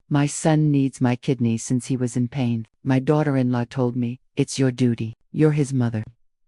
My son needs my kidney since he was in pain. My daughter-in-law told me, it's your duty. You're his mother.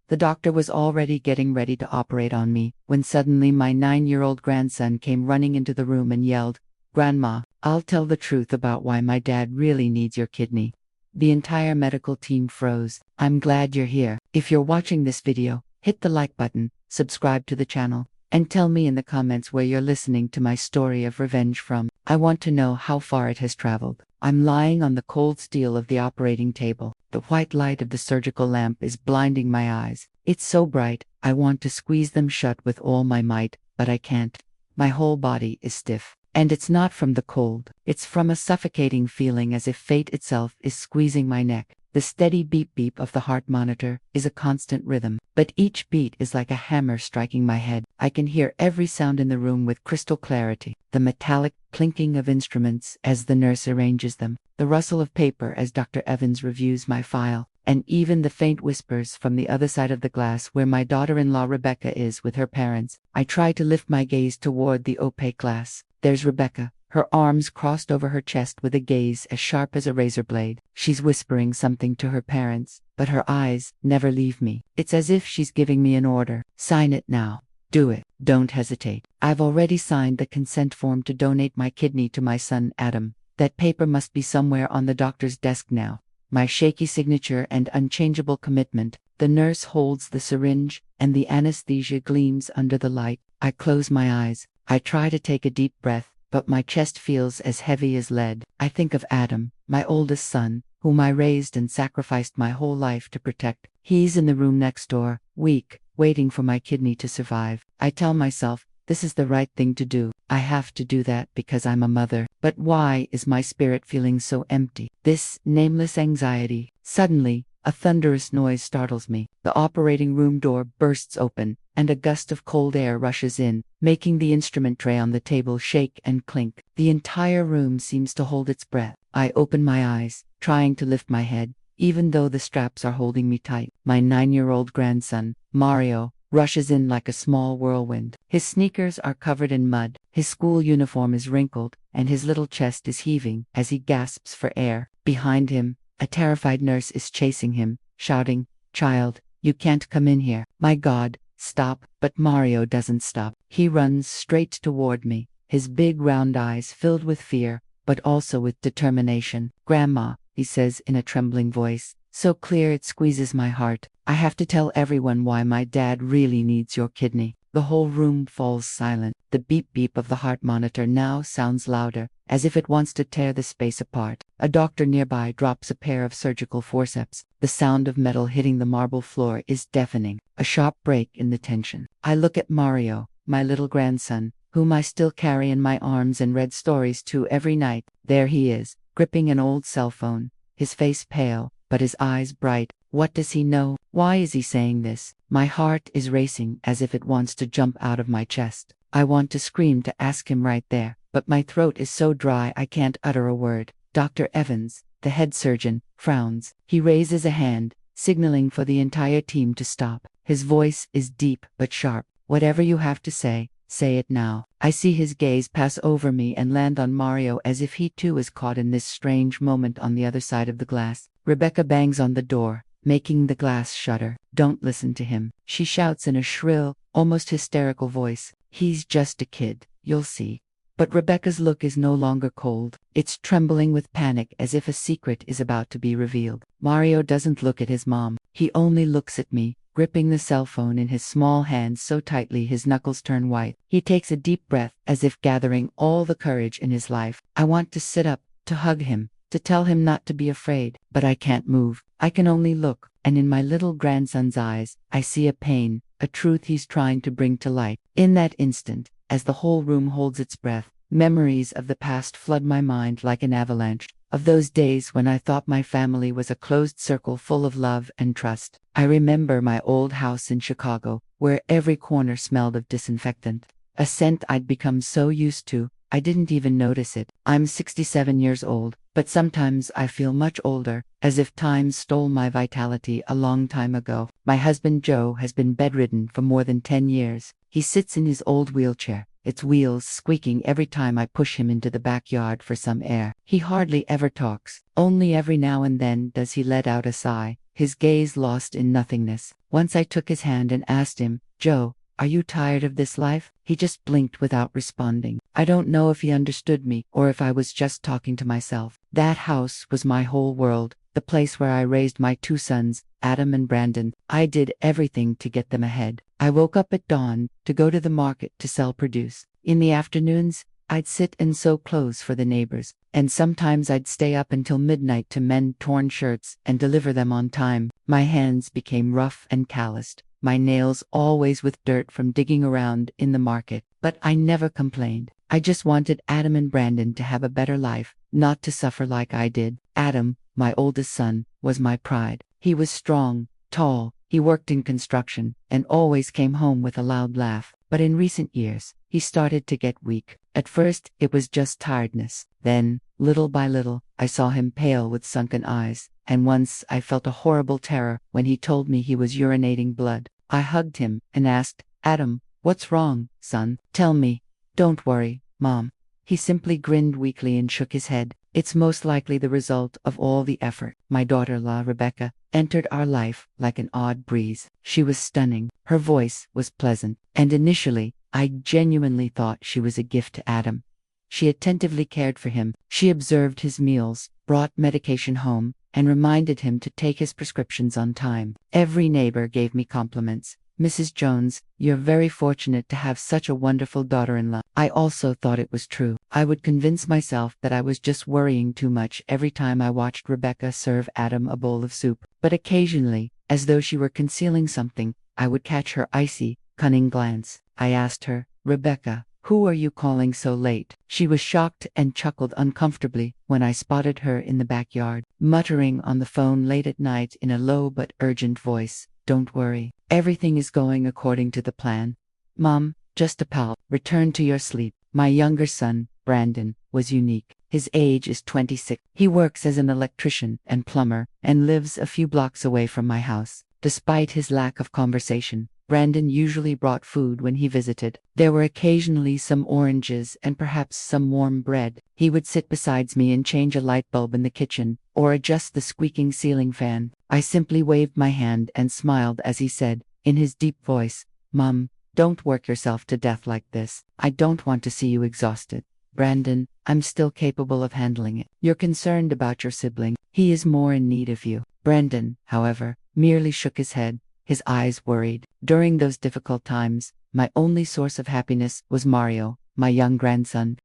The doctor was already getting ready to operate on me when suddenly my 9-year-old grandson came running into the room and yelled, "Grandma, I'll tell the truth about why my dad really needs your kidney." The entire medical team froze. I'm glad you're here. If you're watching this video, hit the like button, subscribe to the channel, and tell me in the comments where you're listening to my story of revenge from. I want to know how far it has traveled. I'm lying on the cold steel of the operating table. The white light of the surgical lamp is blinding my eyes. It's so bright, I want to squeeze them shut with all my might, but I can't. My whole body is stiff. And it's not from the cold. It's from a suffocating feeling as if fate itself is squeezing my neck. The steady beep-beep of the heart monitor is a constant rhythm, but each beat is like a hammer striking my head. I can hear every sound in the room with crystal clarity. The metallic clinking of instruments as the nurse arranges them, the rustle of paper as Dr. Evans reviews my file, and even the faint whispers from the other side of the glass where my daughter-in-law Rebecca is with her parents. I try to lift my gaze toward the opaque glass. There's Rebecca, her arms crossed over her chest with a gaze as sharp as a razor blade. She's whispering something to her parents, but her eyes never leave me. It's as if she's giving me an order. Sign it now. Do it. Don't hesitate. I've already signed the consent form to donate my kidney to my son Adam. That paper must be somewhere on the doctor's desk now. My shaky signature and unchangeable commitment. The nurse holds the syringe, and the anesthesia gleams under the light. I close my eyes. I try to take a deep breath, but my chest feels as heavy as lead. I think of Adam, my oldest son, whom I raised and sacrificed my whole life to protect. He's in the room next door, weak, waiting for my kidney to survive. I tell myself, this is the right thing to do. I have to do that because I'm a mother. But why is my spirit feeling so empty? This nameless anxiety. Suddenly, a thunderous noise startles me. The operating room door bursts open, and a gust of cold air rushes in, making the instrument tray on the table shake and clink. The entire room seems to hold its breath. I open my eyes, trying to lift my head, even though the straps are holding me tight. My 9-year-old grandson, Mario, rushes in like a small whirlwind. His sneakers are covered in mud, his school uniform is wrinkled, and his little chest is heaving as he gasps for air. Behind him, a terrified nurse is chasing him, shouting, "Child, you can't come in here." My God, stop! But Mario doesn't stop. He runs straight toward me, his big round eyes filled with fear, but also with determination. "Grandma," he says in a trembling voice, so clear it squeezes my heart, "I have to tell everyone why my dad really needs your kidney." The whole room falls silent. The beep-beep of the heart monitor now sounds louder, as if it wants to tear the space apart. A doctor nearby drops a pair of surgical forceps. The sound of metal hitting the marble floor is deafening, a sharp break in the tension. I look at Mario, my little grandson, whom I still carry in my arms and read stories to every night. There he is, gripping an old cell phone, his face pale, but his eyes bright. What does he know? Why is he saying this? My heart is racing as if it wants to jump out of my chest. I want to scream to ask him right there, but my throat is so dry I can't utter a word. Dr. Evans, the head surgeon, frowns. He raises a hand, signaling for the entire team to stop. His voice is deep but sharp. "Whatever you have to say, say it now." I see his gaze pass over me and land on Mario as if he too is caught in this strange moment on the other side of the glass. Rebecca bangs on the door, making the glass shudder. "Don't listen to him," she shouts in a shrill, almost hysterical voice. "He's just a kid, you'll see." But Rebecca's look is no longer cold. It's trembling with panic as if a secret is about to be revealed. Mario doesn't look at his mom. He only looks at me, gripping the cell phone in his small hands so tightly his knuckles turn white. He takes a deep breath, as if gathering all the courage in his life. I want to sit up, to hug him, to tell him not to be afraid, but I can't move. I can only look, and in my little grandson's eyes, I see a pain, a truth he's trying to bring to light. In that instant, as the whole room holds its breath, memories of the past flood my mind like an avalanche, of those days when I thought my family was a closed circle full of love and trust. I remember my old house in Chicago, where every corner smelled of disinfectant, a scent I'd become so used to, I didn't even notice it. I'm 67 years old, but sometimes I feel much older, as if time stole my vitality a long time ago. My husband Joe has been bedridden for more than 10 years. He sits in his old wheelchair, its wheels squeaking every time I push him into the backyard for some air. He hardly ever talks. Only every now and then does he let out a sigh, his gaze lost in nothingness. Once I took his hand and asked him, "Joe, are you tired of this life?" He just blinked without responding. I don't know if he understood me or if I was just talking to myself. That house was my whole world, the place where I raised my two sons, Adam and Brandon. I did everything to get them ahead. I woke up at dawn to go to the market to sell produce. In the afternoons, I'd sit and sew clothes for the neighbors, and sometimes I'd stay up until midnight to mend torn shirts and deliver them on time. My hands became rough and calloused, my nails always with dirt from digging around in the market. But I never complained. I just wanted Adam and Brandon to have a better life, not to suffer like I did. Adam, my oldest son, was my pride. He was strong, tall, he worked in construction, and always came home with a loud laugh. But in recent years, he started to get weak. At first, it was just tiredness. Then, little by little, I saw him pale with sunken eyes, and once I felt a horrible terror when he told me he was urinating blood. I hugged him and asked, "Adam, what's wrong, son? Tell me." "Don't worry, Mom." He simply grinned weakly and shook his head. "It's most likely the result of all the effort." My daughter-in-law, Rebecca, entered our life like an odd breeze. She was stunning. Her voice was pleasant, and initially, I genuinely thought she was a gift to Adam. She attentively cared for him. She observed his meals, brought medication home, and reminded him to take his prescriptions on time. Every neighbor gave me compliments. "Mrs. Jones, you're very fortunate to have such a wonderful daughter-in-law." I also thought it was true. I would convince myself that I was just worrying too much every time I watched Rebecca serve Adam a bowl of soup. But occasionally, as though she were concealing something, I would catch her icy, cunning glance. I asked her, "Rebecca, who are you calling so late?" She was shocked and chuckled uncomfortably when I spotted her in the backyard, muttering on the phone late at night in a low but urgent voice. "Don't worry. Everything is going according to the plan. Mom, just a pal. Return to your sleep." My younger son, Brandon, was unique. His age is 26. He works as an electrician and plumber and lives a few blocks away from my house. Despite his lack of conversation, Brandon usually brought food when he visited. There were occasionally some oranges and perhaps some warm bread. He would sit beside me and change a light bulb in the kitchen, or adjust the squeaking ceiling fan. I simply waved my hand and smiled as he said, in his deep voice, "Mom, don't work yourself to death like this. I don't want to see you exhausted." "Brandon, I'm still capable of handling it. You're concerned about your sibling. He is more in need of you." Brandon, however, merely shook his head, his eyes worried. During those difficult times, my only source of happiness was Mario, my young grandson.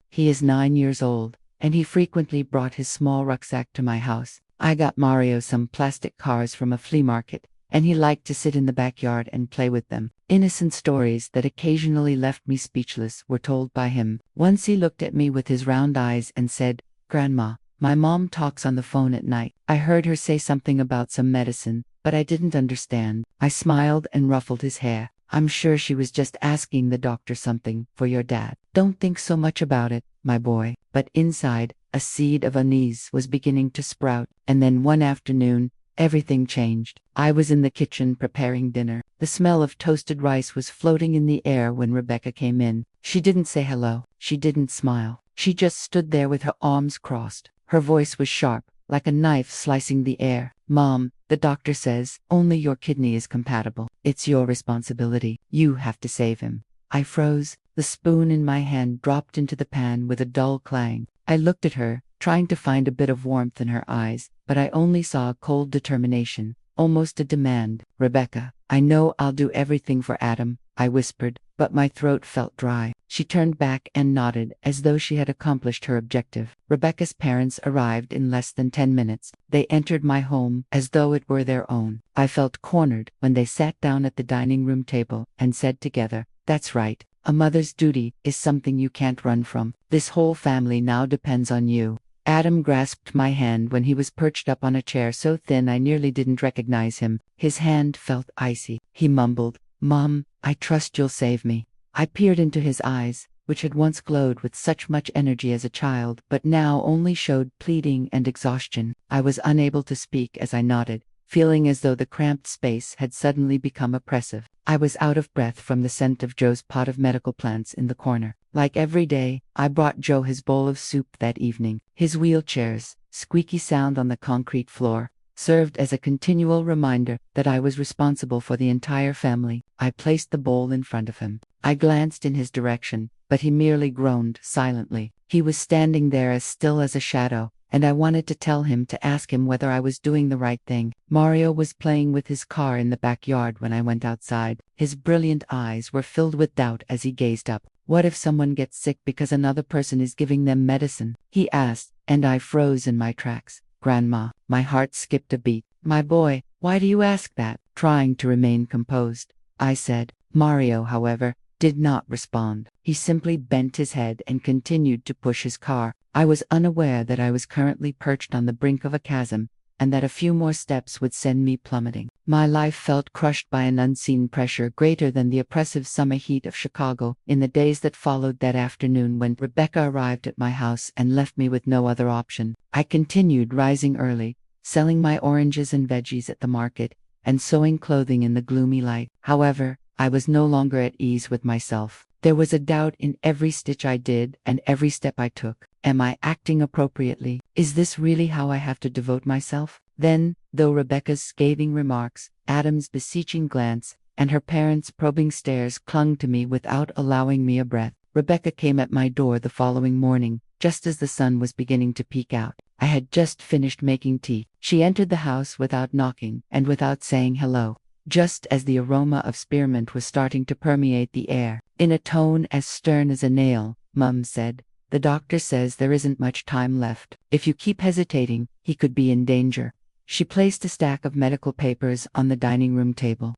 He is 9 years old, and he frequently brought his small rucksack to my house. I got Mario some plastic cars from a flea market, and he liked to sit in the backyard and play with them. Innocent stories that occasionally left me speechless were told by him. Once he looked at me with his round eyes and said, "Grandma, my mom talks on the phone at night. I heard her say something about some medicine, but I didn't understand." I smiled and ruffled his hair. "I'm sure she was just asking the doctor something for your dad. Don't think so much about it, my boy." But inside, a seed of unease was beginning to sprout, and then one afternoon, everything changed. I was in the kitchen preparing dinner. The smell of toasted rice was floating in the air when Rebecca came in. She didn't say hello. She didn't smile. She just stood there with her arms crossed. Her voice was sharp, like a knife slicing the air. "Mom, the doctor says only your kidney is compatible. It's your responsibility. You have to save him." I froze. The spoon in my hand dropped into the pan with a dull clang. I looked at her, trying to find a bit of warmth in her eyes, but I only saw a cold determination, almost a demand. "Rebecca, I know I'll do everything for Adam," I whispered, but my throat felt dry. She turned back and nodded as though she had accomplished her objective. Rebecca's parents arrived in less than 10 minutes. They entered my home as though it were their own. I felt cornered when they sat down at the dining room table and said together, "That's right. A mother's duty is something you can't run from. This whole family now depends on you." Adam grasped my hand when he was perched up on a chair so thin I nearly didn't recognize him. His hand felt icy. He mumbled, "Mom, I trust you'll save me." I peered into his eyes, which had once glowed with such much energy as a child, but now only showed pleading and exhaustion. I was unable to speak as I nodded, feeling as though the cramped space had suddenly become oppressive. I was out of breath from the scent of Joe's pot of medical plants in the corner. Like every day, I brought Joe his bowl of soup that evening. His wheelchair's squeaky sound on the concrete floor served as a continual reminder that I was responsible for the entire family. I placed the bowl in front of him. I glanced in his direction, but he merely groaned silently. He was standing there as still as a shadow, and I wanted to tell him to ask him whether I was doing the right thing. Mario was playing with his car in the backyard when I went outside. His brilliant eyes were filled with doubt as he gazed up. What if someone gets sick because another person is giving them medicine? He asked, and I froze in my tracks. Grandma, my heart skipped a beat. My boy, why do you ask that? Trying to remain composed, I said. Mario, however, did not respond. He simply bent his head and continued to push his car. I was unaware that I was currently perched on the brink of a chasm, and that a few more steps would send me plummeting. My life felt crushed by an unseen pressure greater than the oppressive summer heat of Chicago. In the days that followed that afternoon when Rebecca arrived at my house and left me with no other option, I continued rising early, selling my oranges and veggies at the market, and sewing clothing in the gloomy light. However, I was no longer at ease with myself. There was a doubt in every stitch I did and every step I took. Am I acting appropriately? Is this really how I have to devote myself? Then, though Rebecca's scathing remarks, Adam's beseeching glance, and her parents' probing stares clung to me without allowing me a breath, Rebecca came at my door the following morning, just as the sun was beginning to peek out. I had just finished making tea. She entered the house without knocking and without saying hello, just as the aroma of spearmint was starting to permeate the air. In a tone as stern as a nail, Mum said, "The doctor says there isn't much time left. If you keep hesitating, he could be in danger." She placed a stack of medical papers on the dining room table.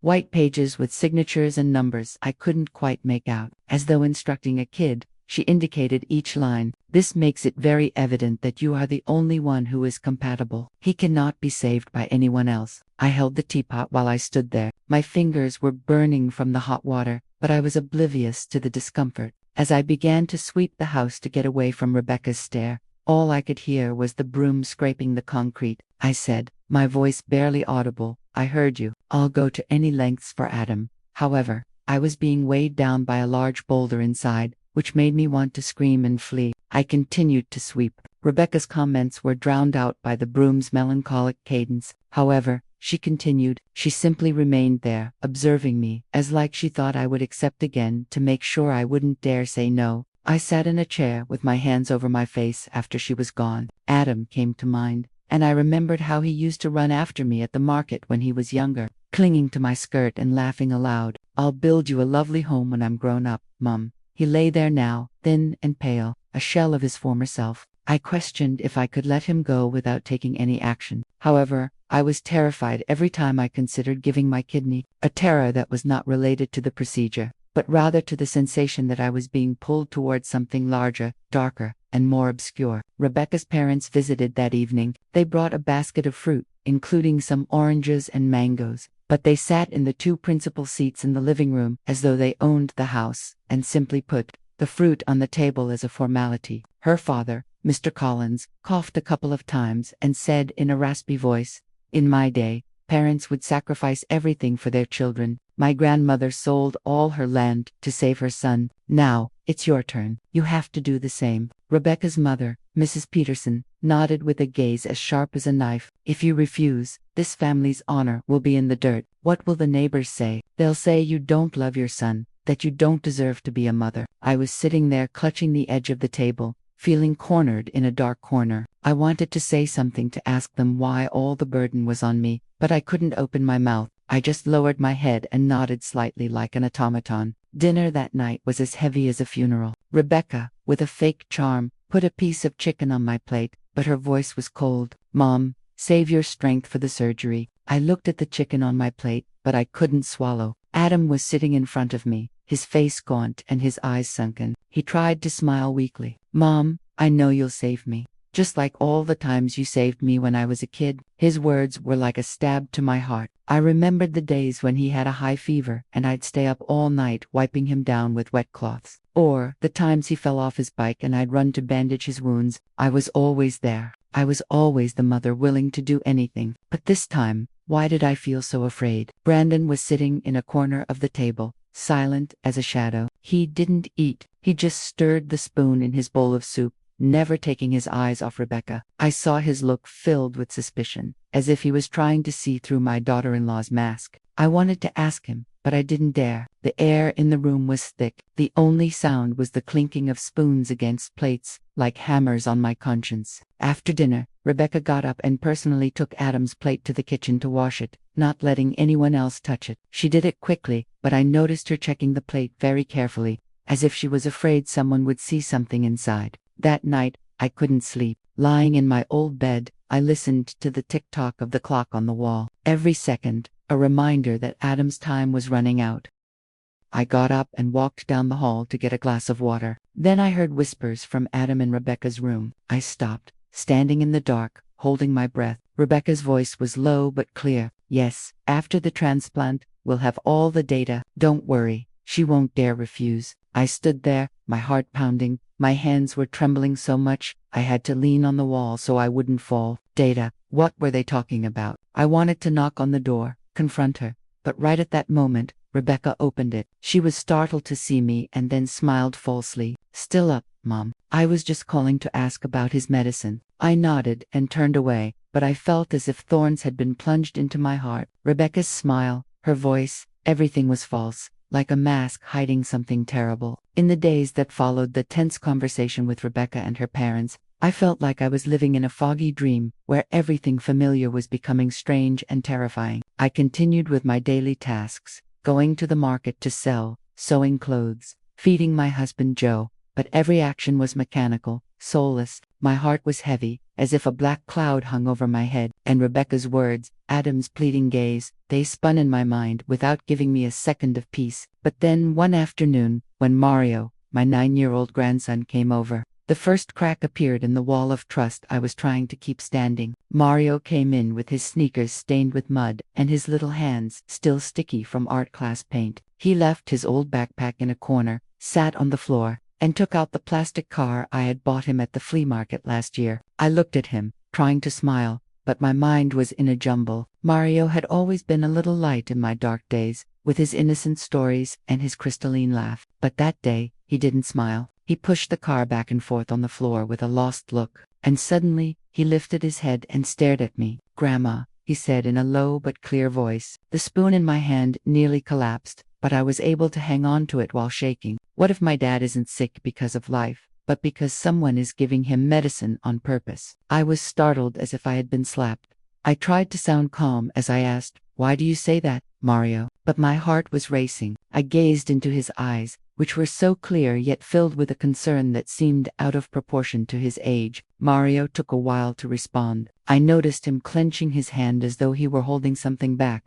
White pages with signatures and numbers I couldn't quite make out. As though instructing a kid, she indicated each line. "This makes it very evident that you are the only one who is compatible. He cannot be saved by anyone else." I held the teapot while I stood there. My fingers were burning from the hot water, but I was oblivious to the discomfort. As I began to sweep the house to get away from Rebecca's stare, all I could hear was the broom scraping the concrete. I said, my voice barely audible, "I heard you. I'll go to any lengths for Adam." However, I was being weighed down by a large boulder inside, which made me want to scream and flee. I continued to sweep. Rebecca's comments were drowned out by the broom's melancholic cadence. However, she continued. She simply remained there, observing me, as like she thought I would accept again to make sure I wouldn't dare say no. I sat in a chair with my hands over my face after she was gone. Adam came to mind, and I remembered how he used to run after me at the market when he was younger, clinging to my skirt and laughing aloud. "I'll build you a lovely home when I'm grown up, Mum." He lay there now, thin and pale, a shell of his former self. I questioned if I could let him go without taking any action. However, I was terrified every time I considered giving my kidney, a terror that was not related to the procedure, but rather to the sensation that I was being pulled towards something larger, darker, and more obscure. Rebecca's parents visited that evening. They brought a basket of fruit, including some oranges and mangoes, but they sat in the two principal seats in the living room as though they owned the house, and simply put the fruit on the table as a formality. Her father, Mr. Collins, coughed a couple of times and said in a raspy voice, "In my day, parents would sacrifice everything for their children. My grandmother sold all her land to save her son. Now, it's your turn. You have to do the same." Rebecca's mother, Mrs. Peterson, nodded with a gaze as sharp as a knife. "If you refuse, this family's honor will be in the dirt. What will the neighbors say? They'll say you don't love your son, that you don't deserve to be a mother." I was sitting there clutching the edge of the table, feeling cornered in a dark corner. I wanted to say something to ask them why all the burden was on me, but I couldn't open my mouth. I just lowered my head and nodded slightly like an automaton. Dinner that night was as heavy as a funeral. Rebecca, with a fake charm, put a piece of chicken on my plate, but her voice was cold. "Mom, save your strength for the surgery." I looked at the chicken on my plate, but I couldn't swallow. Adam was sitting in front of me, his face gaunt and his eyes sunken. He tried to smile weakly. "Mom, I know you'll save me. Just like all the times you saved me when I was a kid." His words were like a stab to my heart. I remembered the days when he had a high fever and I'd stay up all night wiping him down with wet cloths. Or the times he fell off his bike and I'd run to bandage his wounds. I was always there. I was always the mother willing to do anything. But this time, why did I feel so afraid? Brandon was sitting in a corner of the table, silent as a shadow. He didn't eat. He just stirred the spoon in his bowl of soup, never taking his eyes off Rebecca. I saw his look filled with suspicion, as if he was trying to see through my daughter-in-law's mask. I wanted to ask him, but I didn't dare. The air in the room was thick. The only sound was the clinking of spoons against plates, like hammers on my conscience. After dinner, Rebecca got up and personally took Adam's plate to the kitchen to wash it, not letting anyone else touch it. She did it quickly, but I noticed her checking the plate very carefully, as if she was afraid someone would see something inside. That night, I couldn't sleep. Lying in my old bed, I listened to the tick-tock of the clock on the wall. Every second, a reminder that Adam's time was running out. I got up and walked down the hall to get a glass of water. Then I heard whispers from Adam in Rebecca's room. I stopped, standing in the dark, holding my breath. Rebecca's voice was low but clear. "Yes, after the transplant, we'll have all the data. Don't worry, she won't dare refuse." I stood there, my heart pounding. My hands were trembling so much, I had to lean on the wall so I wouldn't fall. Data, what were they talking about? I wanted to knock on the door, confront her, but right at that moment, Rebecca opened it. She was startled to see me and then smiled falsely. "Still up, Mom. I was just calling to ask about his medicine." I nodded and turned away, but I felt as if thorns had been plunged into my heart. Rebecca's smile, her voice, everything was false, like a mask hiding something terrible. In the days that followed the tense conversation with Rebecca and her parents, I felt like I was living in a foggy dream, where everything familiar was becoming strange and terrifying. I continued with my daily tasks, going to the market to sell, sewing clothes, feeding my husband Joe, but every action was mechanical, soulless. My heart was heavy, as if a black cloud hung over my head, and Rebecca's words, Adam's pleading gaze, they spun in my mind without giving me a second of peace. But then one afternoon, when Mario, my 9-year-old grandson, came over, the first crack appeared in the wall of trust I was trying to keep standing. Mario came in with his sneakers stained with mud and his little hands still sticky from art class paint. He left his old backpack in a corner, sat on the floor, and took out the plastic car I had bought him at the flea market last year. I looked at him, trying to smile, but my mind was in a jumble. Mario had always been a little light in my dark days, with his innocent stories and his crystalline laugh. But that day, he didn't smile. He pushed the car back and forth on the floor with a lost look, and suddenly, he lifted his head and stared at me. "Grandma," he said in a low but clear voice. The spoon in my hand nearly collapsed, but I was able to hang on to it while shaking. What if my dad isn't sick because of life, but because someone is giving him medicine on purpose? I was startled as if I had been slapped. I tried to sound calm as I asked, "Why do you say that, Mario?" But my heart was racing. I gazed into his eyes, which were so clear yet filled with a concern that seemed out of proportion to his age. Mario took a while to respond. I noticed him clenching his hand as though he were holding something back.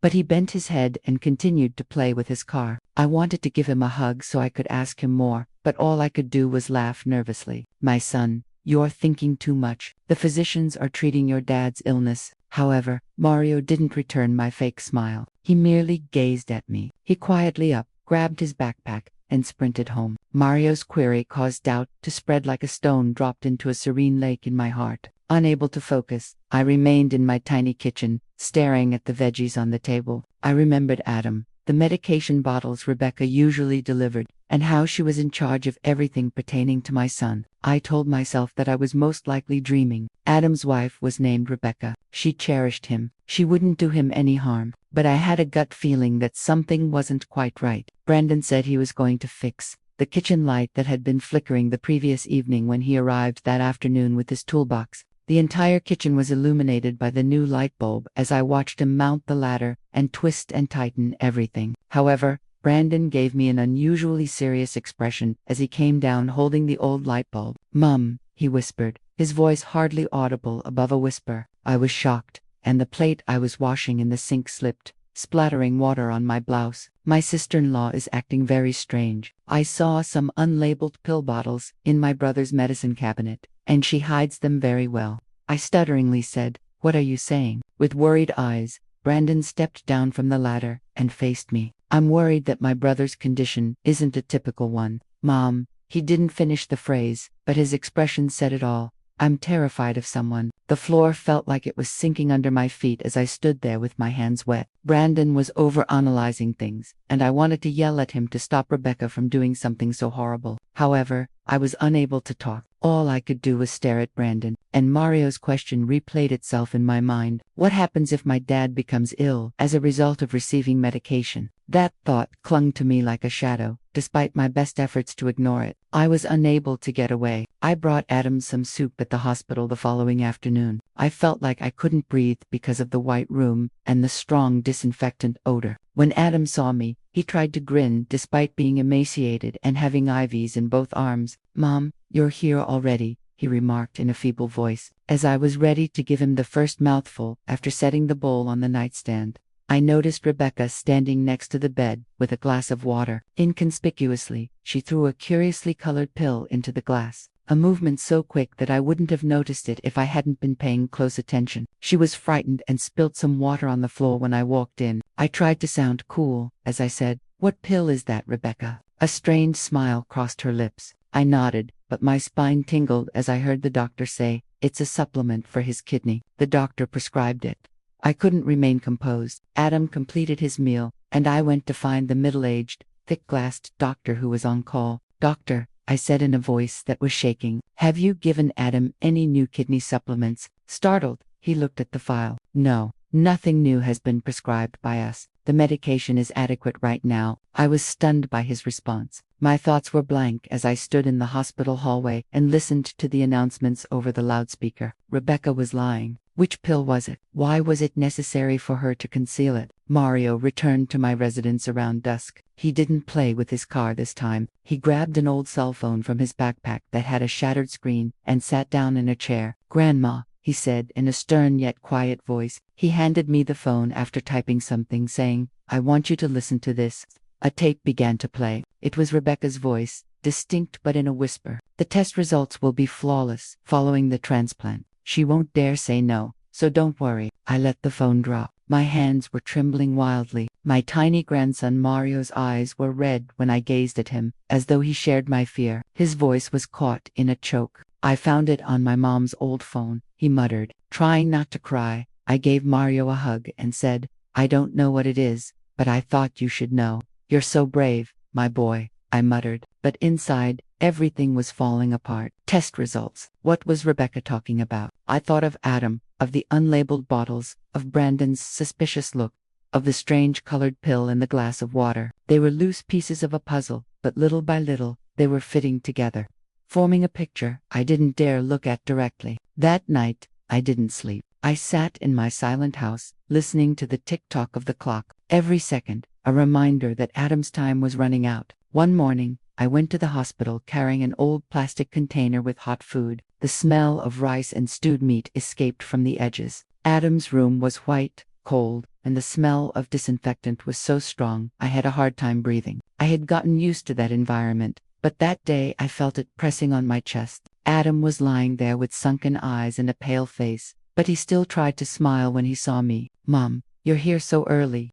But he bent his head and continued to play with his car. I wanted to give him a hug so I could ask him more, but all I could do was laugh nervously. "My son, you're thinking too much. The physicians are treating your dad's illness." However, Mario didn't return my fake smile. He merely gazed at me. He quietly grabbed his backpack, and sprinted home. Mario's query caused doubt to spread like a stone dropped into a serene lake in my heart. Unable to focus, I remained in my tiny kitchen, staring at the veggies on the table. I remembered Adam, the medication bottles Rebecca usually delivered, and how she was in charge of everything pertaining to my son. I told myself that I was most likely dreaming. Adam's wife was named Rebecca. She cherished him. She wouldn't do him any harm. But I had a gut feeling that something wasn't quite right. Brandon said he was going to fix the kitchen light that had been flickering the previous evening when he arrived that afternoon with his toolbox. The entire kitchen was illuminated by the new light bulb as I watched him mount the ladder and twist and tighten everything. However, Brandon gave me an unusually serious expression as he came down holding the old light bulb. "Mum," he whispered, his voice hardly audible above a whisper. I was shocked, and the plate I was washing in the sink slipped, splattering water on my blouse. "My sister-in-law is acting very strange. I saw some unlabeled pill bottles in my brother's medicine cabinet, and she hides them very well." I stutteringly said, "What are you saying?" With worried eyes, Brandon stepped down from the ladder and faced me. "I'm worried that my brother's condition isn't a typical one, Mom." He didn't finish the phrase, but his expression said it all. I'm terrified of someone. The floor felt like it was sinking under my feet as I stood there with my hands wet. Brandon was overanalyzing things, and I wanted to yell at him to stop Rebecca from doing something so horrible. However, I was unable to talk. All I could do was stare at Brandon, and Mario's question replayed itself in my mind. What happens if my dad becomes ill as a result of receiving medication? That thought clung to me like a shadow. Despite my best efforts to ignore it, I was unable to get away. I brought Adam some soup at the hospital the following afternoon. I felt like I couldn't breathe because of the white room and the strong disinfectant odor. When Adam saw me, he tried to grin despite being emaciated and having IVs in both arms. "Mom, you're here already," he remarked in a feeble voice, as I was ready to give him the first mouthful after setting the bowl on the nightstand. I noticed Rebecca standing next to the bed with a glass of water. Inconspicuously, she threw a curiously colored pill into the glass, a movement so quick that I wouldn't have noticed it if I hadn't been paying close attention. She was frightened and spilled some water on the floor when I walked in. I tried to sound cool as I said, "What pill is that, Rebecca?" A strange smile crossed her lips. I nodded, but my spine tingled as I heard the doctor say, "It's a supplement for his kidney. The doctor prescribed it." I couldn't remain composed. Adam completed his meal, and I went to find the middle-aged, thick-glassed doctor who was on call. "Doctor," I said in a voice that was shaking, "have you given Adam any new kidney supplements?" Startled, he looked at the file. "No, nothing new has been prescribed by us. The medication is adequate right now." I was stunned by his response. My thoughts were blank as I stood in the hospital hallway and listened to the announcements over the loudspeaker. Rebecca was lying. Which pill was it? Why was it necessary for her to conceal it? Mario returned to my residence around dusk. He didn't play with his car this time. He grabbed an old cell phone from his backpack that had a shattered screen and sat down in a chair. "Grandma," he said in a stern yet quiet voice. He handed me the phone after typing something, saying, "I want you to listen to this." A tape began to play. It was Rebecca's voice, distinct but in a whisper. "The test results will be flawless following the transplant. She won't dare say no, so don't worry." I let the phone drop. My hands were trembling wildly. My tiny grandson Mario's eyes were red when I gazed at him, as though he shared my fear. His voice was caught in a choke. "I found it on my mom's old phone," he muttered. Trying not to cry, I gave Mario a hug and said, "I don't know what it is, but I thought you should know. You're so brave, my boy," I muttered. But inside, everything was falling apart. Test results. What was Rebecca talking about? I thought of Adam, of the unlabeled bottles, of Brandon's suspicious look, of the strange colored pill in the glass of water. They were loose pieces of a puzzle, but little by little, they were fitting together, forming a picture I didn't dare look at directly. That night, I didn't sleep. I sat in my silent house, listening to the tick-tock of the clock. Every second, a reminder that Adam's time was running out. One morning, I went to the hospital carrying an old plastic container with hot food. The smell of rice and stewed meat escaped from the edges. Adam's room was white, cold, and the smell of disinfectant was so strong I had a hard time breathing. I had gotten used to that environment, but that day I felt it pressing on my chest. Adam was lying there with sunken eyes and a pale face, but he still tried to smile when he saw me. "Mom, you're here so early."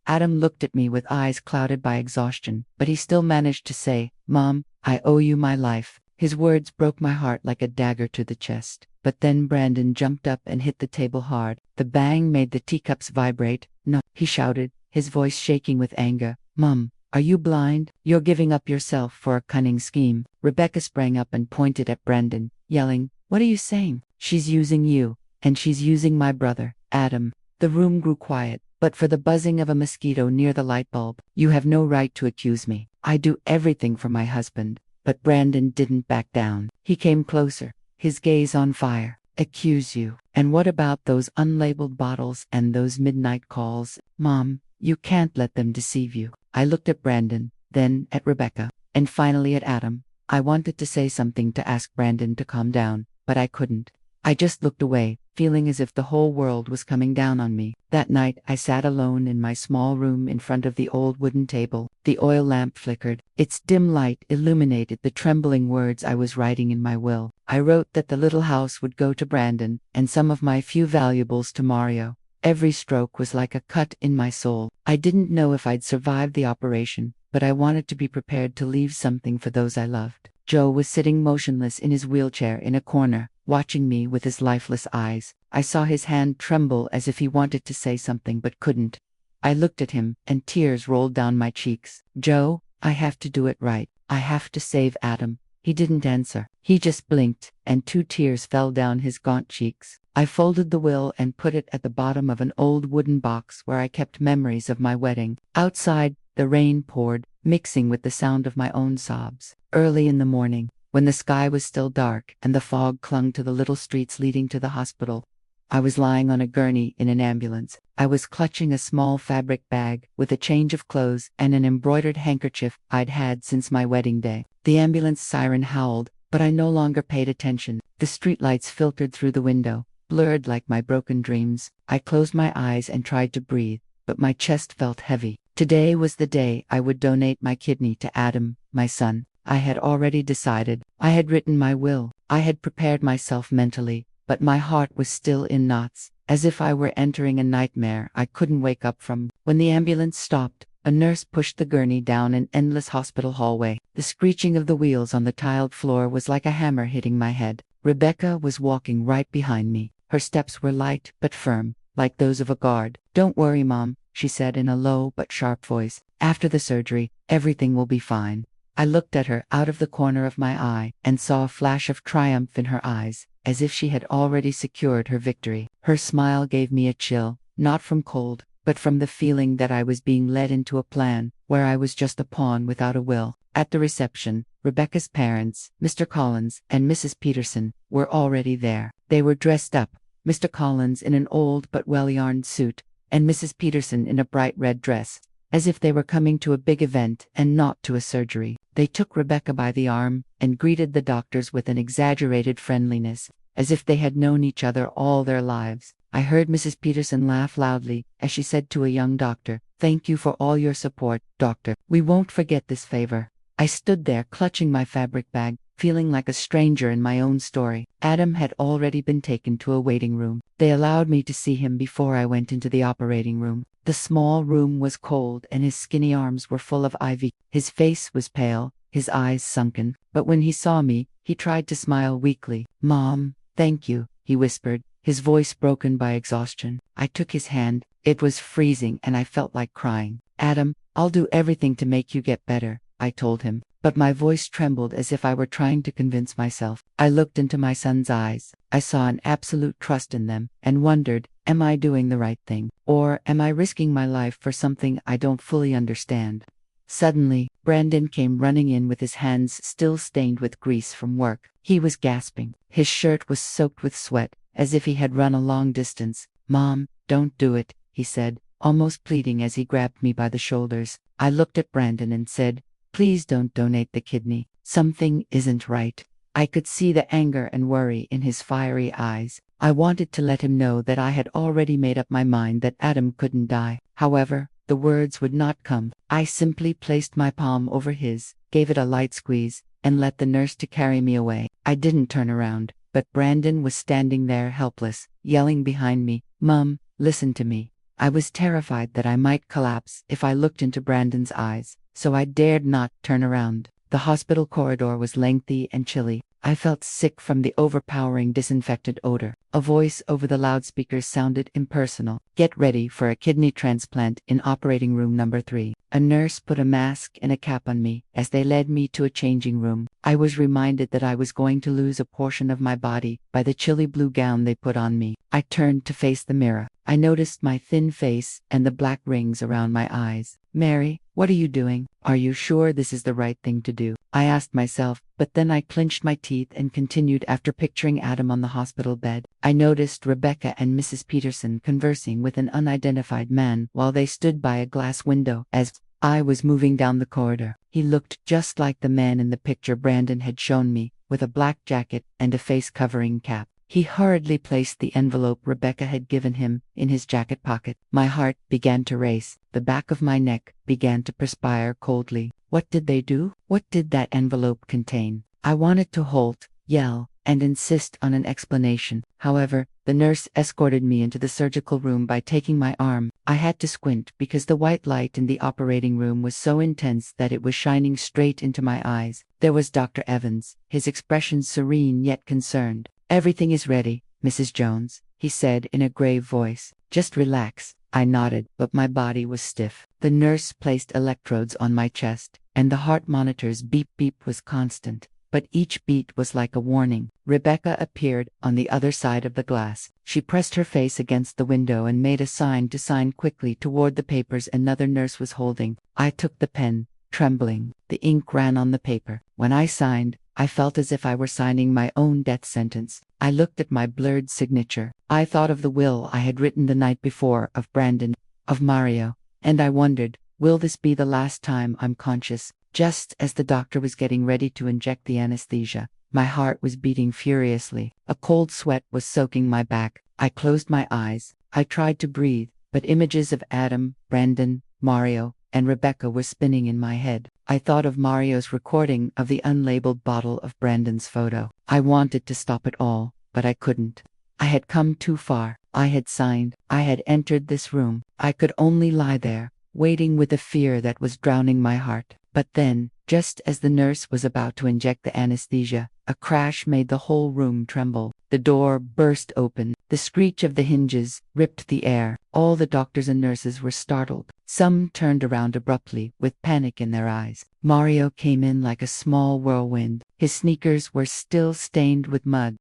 Adam looked at me with eyes clouded by exhaustion, but he still managed to say, "Mom, I owe you my life." His words broke my heart like a dagger to the chest. But then Brandon jumped up and hit the table hard. The bang made the teacups vibrate. "No," he shouted, his voice shaking with anger. "Mom, are you blind? You're giving up yourself for a cunning scheme." Rebecca sprang up and pointed at Brandon, yelling, "What are you saying? She's using you, and she's using my brother, Adam." The room grew quiet, but for the buzzing of a mosquito near the light bulb. "You have no right to accuse me. I do everything for my husband." But Brandon didn't back down. He came closer, his gaze on fire. "Accuse you? And what about those unlabeled bottles and those midnight calls? Mom, you can't let them deceive you." I looked at Brandon, then at Rebecca, and finally at Adam. I wanted to say something to ask Brandon to calm down, but I couldn't. I just looked away, feeling as if the whole world was coming down on me. That night, I sat alone in my small room in front of the old wooden table. The oil lamp flickered. Its dim light illuminated the trembling words I was writing in my will. I wrote that the little house would go to Brandon, and some of my few valuables to Mario. Every stroke was like a cut in my soul. I didn't know if I'd survive the operation, but I wanted to be prepared to leave something for those I loved. Joe was sitting motionless in his wheelchair in a corner, watching me with his lifeless eyes. I saw his hand tremble as if he wanted to say something but couldn't. I looked at him, and tears rolled down my cheeks. Joe, I have to do it right. I have to save Adam. He didn't answer. He just blinked, and 2 tears fell down his gaunt cheeks. I folded the will and put it at the bottom of an old wooden box where I kept memories of my wedding. Outside, the rain poured, mixing with the sound of my own sobs. Early in the morning, when the sky was still dark and the fog clung to the little streets leading to the hospital, I was lying on a gurney in an ambulance. I was clutching a small fabric bag with a change of clothes and an embroidered handkerchief I'd had since my wedding day. The ambulance siren howled, but I no longer paid attention. The streetlights filtered through the window, blurred like my broken dreams. I closed my eyes and tried to breathe, but my chest felt heavy. Today was the day I would donate my kidney to Adam, my son. I had already decided. I had written my will. I had prepared myself mentally, but my heart was still in knots, as if I were entering a nightmare I couldn't wake up from. When the ambulance stopped, a nurse pushed the gurney down an endless hospital hallway. The screeching of the wheels on the tiled floor was like a hammer hitting my head. Rebecca was walking right behind me. Her steps were light but firm, like those of a guard. "Don't worry, Mom," she said in a low but sharp voice. "After the surgery, everything will be fine." I looked at her out of the corner of my eye and saw a flash of triumph in her eyes, as if she had already secured her victory. Her smile gave me a chill, not from cold, but from the feeling that I was being led into a plan where I was just a pawn without a will. At the reception, Rebecca's parents, Mr. Collins and Mrs. Peterson, were already there. They were dressed up, Mr. Collins in an old but well-yarned suit, and Mrs. Peterson in a bright red dress, as if they were coming to a big event and not to a surgery. They took Rebecca by the arm and greeted the doctors with an exaggerated friendliness, as if they had known each other all their lives. I heard Mrs. Peterson laugh loudly as she said to a young doctor, "Thank you for all your support, doctor. We won't forget this favor." I stood there clutching my fabric bag, feeling like a stranger in my own story. Adam had already been taken to a waiting room. They allowed me to see him before I went into the operating room. The small room was cold and his skinny arms were full of IV. His face was pale, his eyes sunken, but when he saw me, he tried to smile weakly. "Mom, thank you," he whispered, his voice broken by exhaustion. I took his hand. It was freezing and I felt like crying. "Adam, I'll do everything to make you get better," I told him, but my voice trembled as if I were trying to convince myself. I looked into my son's eyes. I saw an absolute trust in them and wondered, am I doing the right thing? Or am I risking my life for something I don't fully understand? Suddenly, Brandon came running in with his hands still stained with grease from work. He was gasping. His shirt was soaked with sweat, as if he had run a long distance. "Mom, don't do it," he said, almost pleading as he grabbed me by the shoulders. I looked at Brandon and said, "Please don't donate the kidney. Something isn't right." I could see the anger and worry in his fiery eyes. I wanted to let him know that I had already made up my mind that Adam couldn't die. However, the words would not come. I simply placed my palm over his, gave it a light squeeze, and let the nurse to carry me away. I didn't turn around, but Brandon was standing there helpless, yelling behind me, "Mom, listen to me." I was terrified that I might collapse if I looked into Brandon's eyes, so I dared not turn around. The hospital corridor was lengthy and chilly. I felt sick from the overpowering disinfectant odor. A voice over the loudspeakers sounded impersonal. "Get ready for a kidney transplant in operating room number 3. A nurse put a mask and a cap on me as they led me to a changing room. I was reminded that I was going to lose a portion of my body by the chilly blue gown they put on me. I turned to face the mirror. I noticed my thin face and the black rings around my eyes. "Mary, what are you doing? Are you sure this is the right thing to do?" I asked myself, but then I clenched my teeth and continued after picturing Adam on the hospital bed. I noticed Rebecca and Mrs. Peterson conversing with an unidentified man while they stood by a glass window as I was moving down the corridor. He looked just like the man in the picture Brandon had shown me, with a black jacket and a face-covering cap. He hurriedly placed the envelope Rebecca had given him in his jacket pocket. My heart began to race. The back of my neck began to perspire coldly. What did they do? What did that envelope contain? I wanted to halt, yell, and insist on an explanation. However, the nurse escorted me into the surgical room by taking my arm. I had to squint because the white light in the operating room was so intense that it was shining straight into my eyes. There was Dr. Evans, his expression serene yet concerned. "Everything is ready, Mrs. Jones," he said in a grave voice. "Just relax." I nodded, but my body was stiff. The nurse placed electrodes on my chest, and the heart monitor's beep-beep was constant. But each beat was like a warning. Rebecca appeared on the other side of the glass. She pressed her face against the window and made a sign to sign quickly toward the papers another nurse was holding. I took the pen, trembling. The ink ran on the paper. When I signed, I felt as if I were signing my own death sentence. I looked at my blurred signature. I thought of the will I had written the night before, of Brandon, of Mario, and I wondered, will this be the last time I'm conscious? Just as the doctor was getting ready to inject the anesthesia, my heart was beating furiously. A cold sweat was soaking my back. I closed my eyes. I tried to breathe, but images of Adam, Brandon, Mario, and Rebecca were spinning in my head. I thought of Mario's recording of the unlabeled bottle of Brandon's photo. I wanted to stop it all, but I couldn't. I had come too far. I had signed. I had entered this room. I could only lie there, waiting with a fear that was drowning my heart. But then, just as the nurse was about to inject the anesthesia, a crash made the whole room tremble. The door burst open. The screech of the hinges ripped the air. All the doctors and nurses were startled. Some turned around abruptly, with panic in their eyes. Mario came in like a small whirlwind. His sneakers were still stained with mud.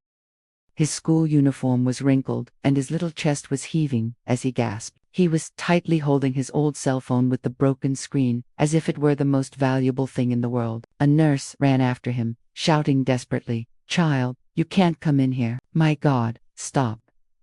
His school uniform was wrinkled, and his little chest was heaving as he gasped. He was tightly holding his old cell phone with the broken screen, as if it were the most valuable thing in the world. A nurse ran after him, shouting desperately, "Child, you can't come in here. My God, stop."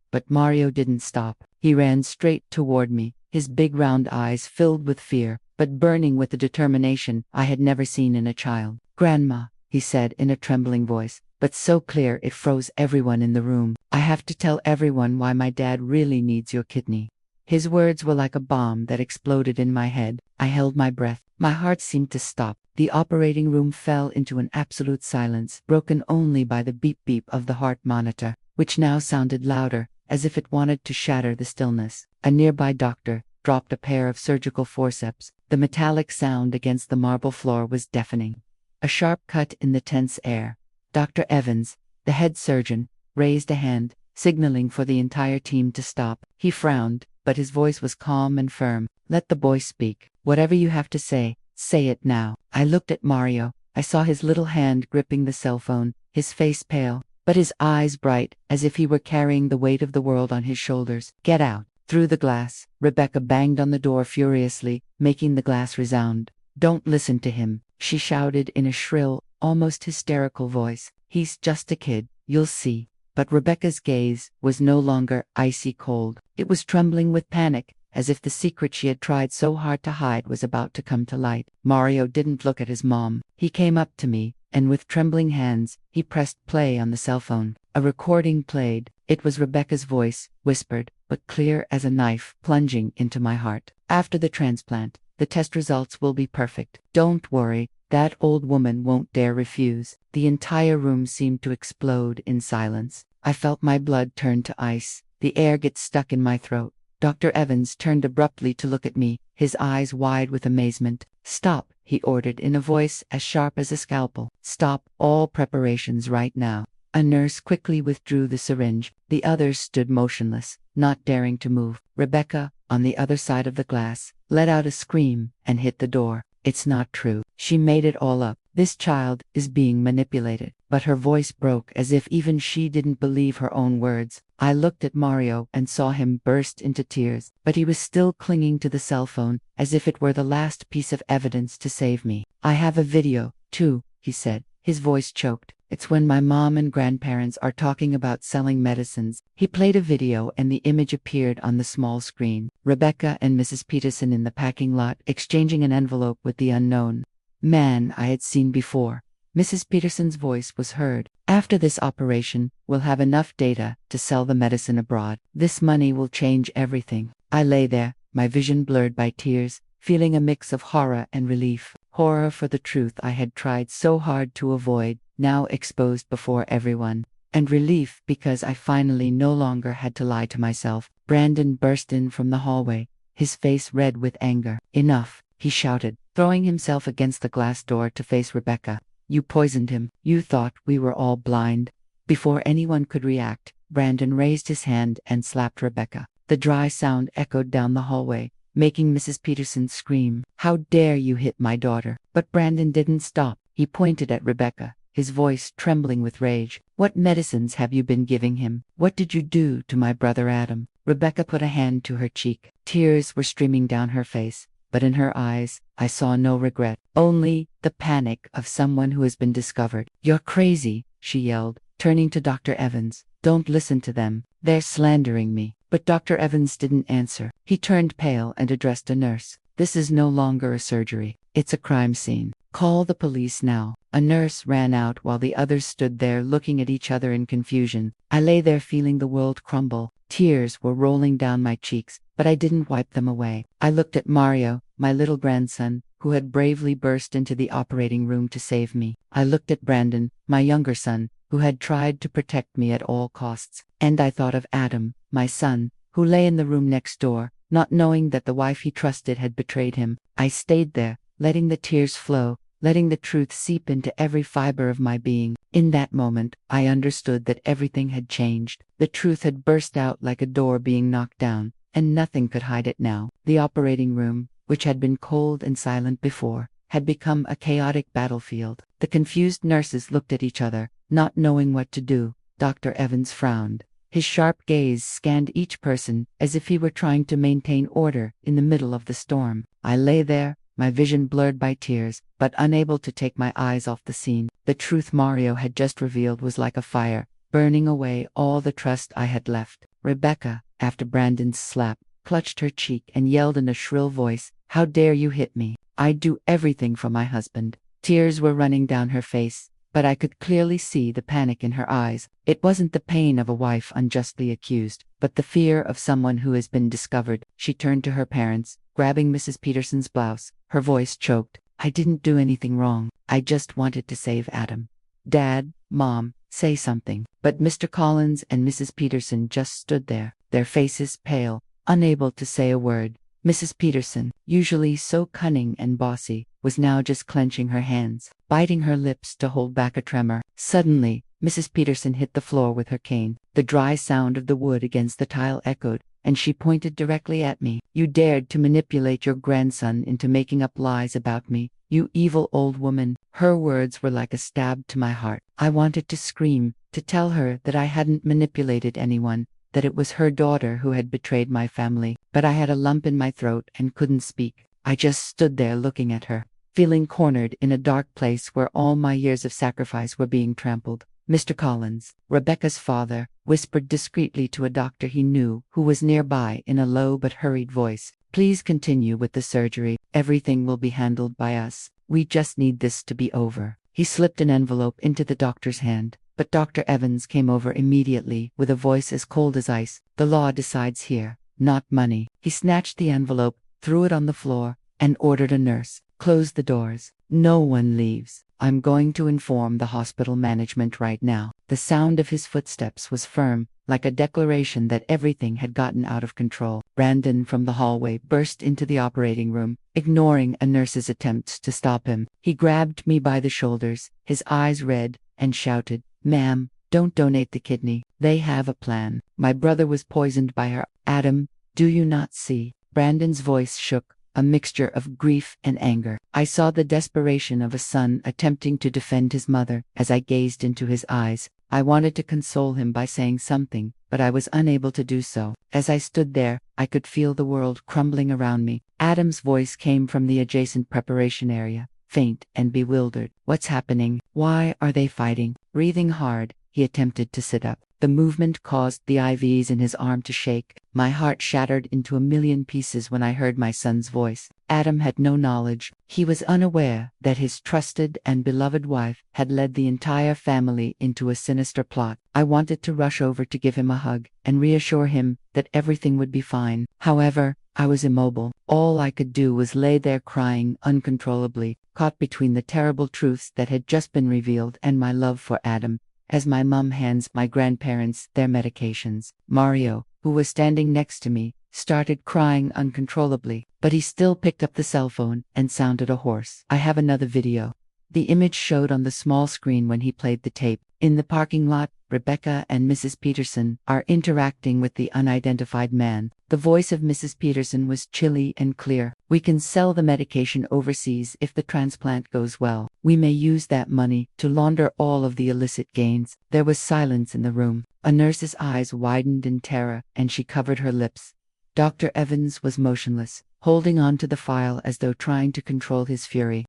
But Mario didn't stop. He ran straight toward me, his big round eyes filled with fear, but burning with a determination I had never seen in a child. "Grandma," he said in a trembling voice, but so clear it froze everyone in the room. "I have to tell everyone why my dad really needs your kidney." His words were like a bomb that exploded in my head. I held my breath. My heart seemed to stop. The operating room fell into an absolute silence, broken only by the beep-beep of the heart monitor, which now sounded louder, as if it wanted to shatter the stillness. A nearby doctor dropped a pair of surgical forceps. The metallic sound against the marble floor was deafening. A sharp cut in the tense air. Dr. Evans, the head surgeon, raised a hand, signaling for the entire team to stop. He frowned, but his voice was calm and firm. "Let the boy speak. Whatever you have to say it now." I looked at Mario. I saw his little hand gripping the cell phone, his face pale, but his eyes bright, as if he were carrying the weight of the world on his shoulders. "Get out." Through the glass, Rebecca banged on the door furiously, making the glass resound. "Don't listen to him," she shouted in a shrill, almost hysterical voice. "He's just a kid. You'll see." But Rebecca's gaze was no longer icy cold. It was trembling with panic, as if the secret she had tried so hard to hide was about to come to light. Mario didn't look at his mom. He came up to me, and with trembling hands, he pressed play on the cell phone. A recording played. It was Rebecca's voice, whispered, but clear as a knife, plunging into my heart. "After the transplant, the test results will be perfect. Don't worry. That old woman won't dare refuse." The entire room seemed to explode in silence. I felt my blood turn to ice. The air get stuck in my throat. Dr. Evans turned abruptly to look at me, his eyes wide with amazement. "Stop," he ordered in a voice as sharp as a scalpel. "Stop all preparations right now." A nurse quickly withdrew the syringe. The others stood motionless, not daring to move. Rebecca, on the other side of the glass, let out a scream and hit the door. "It's not true. She made it all up. This child is being manipulated." But her voice broke as if even she didn't believe her own words. I looked at Mario and saw him burst into tears, but he was still clinging to the cell phone, as if it were the last piece of evidence to save me. "I have a video, too," he said, his voice choked. "It's when my mom and grandparents are talking about selling medicines." He played a video and the image appeared on the small screen. Rebecca and Mrs. Peterson in the packing lot exchanging an envelope with the unknown man I had seen before. Mrs. Peterson's voice was heard. "After this operation, we'll have enough data to sell the medicine abroad. This money will change everything." I lay there, my vision blurred by tears, feeling a mix of horror and relief. Horror for the truth I had tried so hard to avoid, now exposed before everyone. And relief because I finally no longer had to lie to myself. Brandon burst in from the hallway, his face red with anger. "Enough," he shouted, throwing himself against the glass door to face Rebecca. You poisoned him. You thought we were all blind." Before anyone could react, Brandon raised his hand and slapped Rebecca. The dry sound echoed down the hallway, making Mrs. Peterson scream. "How dare you hit my daughter?" But Brandon didn't stop. He pointed at Rebecca, his voice trembling with rage. "What medicines have you been giving him? What did you do to my brother Adam?" Rebecca put a hand to her cheek. Tears were streaming down her face, but in her eyes, I saw no regret, only the panic of someone who has been discovered. "You're crazy," she yelled, turning to Dr. Evans. "Don't listen to them. They're slandering me." But Dr. Evans didn't answer. He turned pale and addressed a nurse. "This is no longer a surgery. It's a crime scene. Call the police now." A nurse ran out while the others stood there looking at each other in confusion. I lay there feeling the world crumble. Tears were rolling down my cheeks, but I didn't wipe them away. I looked at Mario, my little grandson, who had bravely burst into the operating room to save me. I looked at Brandon, my younger son, who had tried to protect me at all costs. And I thought of Adam, my son, who lay in the room next door, not knowing that the wife he trusted had betrayed him. I stayed there, letting the tears flow, letting the truth seep into every fiber of my being. In that moment, I understood that everything had changed. The truth had burst out like a door being knocked down, and nothing could hide it now. The operating room, which had been cold and silent before, had become a chaotic battlefield. The confused nurses looked at each other, not knowing what to do. Dr. Evans frowned. His sharp gaze scanned each person as if he were trying to maintain order in the middle of the storm. I lay there, my vision blurred by tears, but unable to take my eyes off the scene. The truth Mario had just revealed was like a fire, burning away all the trust I had left. Rebecca, after Brandon's slap, clutched her cheek and yelled in a shrill voice, "How dare you hit me? I'd do everything for my husband." Tears were running down her face, but I could clearly see the panic in her eyes. It wasn't the pain of a wife unjustly accused, but the fear of someone who has been discovered. She turned to her parents, grabbing Mrs. Peterson's blouse. Her voice choked. "I didn't do anything wrong. I just wanted to save Adam." "Dad, Mom, say something." But Mr. Collins and Mrs. Peterson just stood there, their faces pale, unable to say a word. Mrs. Peterson, usually so cunning and bossy, was now just clenching her hands, biting her lips to hold back a tremor. Suddenly, Mrs. Peterson hit the floor with her cane. The dry sound of the wood against the tile echoed, and she pointed directly at me. "You dared to manipulate your grandson into making up lies about me, you evil old woman." Her words were like a stab to my heart. I wanted to scream, to tell her that I hadn't manipulated anyone, that it was her daughter who had betrayed my family, but I had a lump in my throat and couldn't speak. I just stood there looking at her, feeling cornered in a dark place where all my years of sacrifice were being trampled. Mr. Collins, Rebecca's father, whispered discreetly to a doctor he knew who was nearby in a low but hurried voice, "Please continue with the surgery. Everything will be handled by us. We just need this to be over." He slipped an envelope into the doctor's hand, but Dr. Evans came over immediately with a voice as cold as ice. "The law decides here, not money." He snatched the envelope, threw it on the floor, and ordered a nurse, "Close the doors. No one leaves. I'm going to inform the hospital management right now." The sound of his footsteps was firm, like a declaration that everything had gotten out of control. Brandon from the hallway burst into the operating room, ignoring a nurse's attempts to stop him. He grabbed me by the shoulders, his eyes red, and shouted, "Ma'am, don't donate the kidney. They have a plan. My brother was poisoned by her. Adam, do you not see?" Brandon's voice shook, a mixture of grief and anger. I saw the desperation of a son attempting to defend his mother as I gazed into his eyes. I wanted to console him by saying something, but I was unable to do so. As I stood there, I could feel the world crumbling around me. Adam's voice came from the adjacent preparation area, faint and bewildered. "What's happening? Why are they fighting?" Breathing hard, he attempted to sit up. The movement caused the IVs in his arm to shake. My heart shattered into a million pieces when I heard my son's voice. Adam had no knowledge. He was unaware that his trusted and beloved wife had led the entire family into a sinister plot. I wanted to rush over to give him a hug and reassure him that everything would be fine. However, I was immobile. All I could do was lay there crying uncontrollably, caught between the terrible truths that had just been revealed and my love for Adam. As my mum hands my grandparents their medications, Mario, who was standing next to me, started crying uncontrollably, but he still picked up the cell phone and sounded a horse. "I have another video. The image showed on the small screen when he played the tape. In the parking lot, Rebecca and Mrs. Peterson are interacting with the unidentified man. The voice of Mrs. Peterson was chilly and clear. "We can sell the medication overseas if the transplant goes well. We may use that money to launder all of the illicit gains." There was silence in the room. A nurse's eyes widened in terror, and she covered her lips. Dr. Evans was motionless, holding on to the file as though trying to control his fury.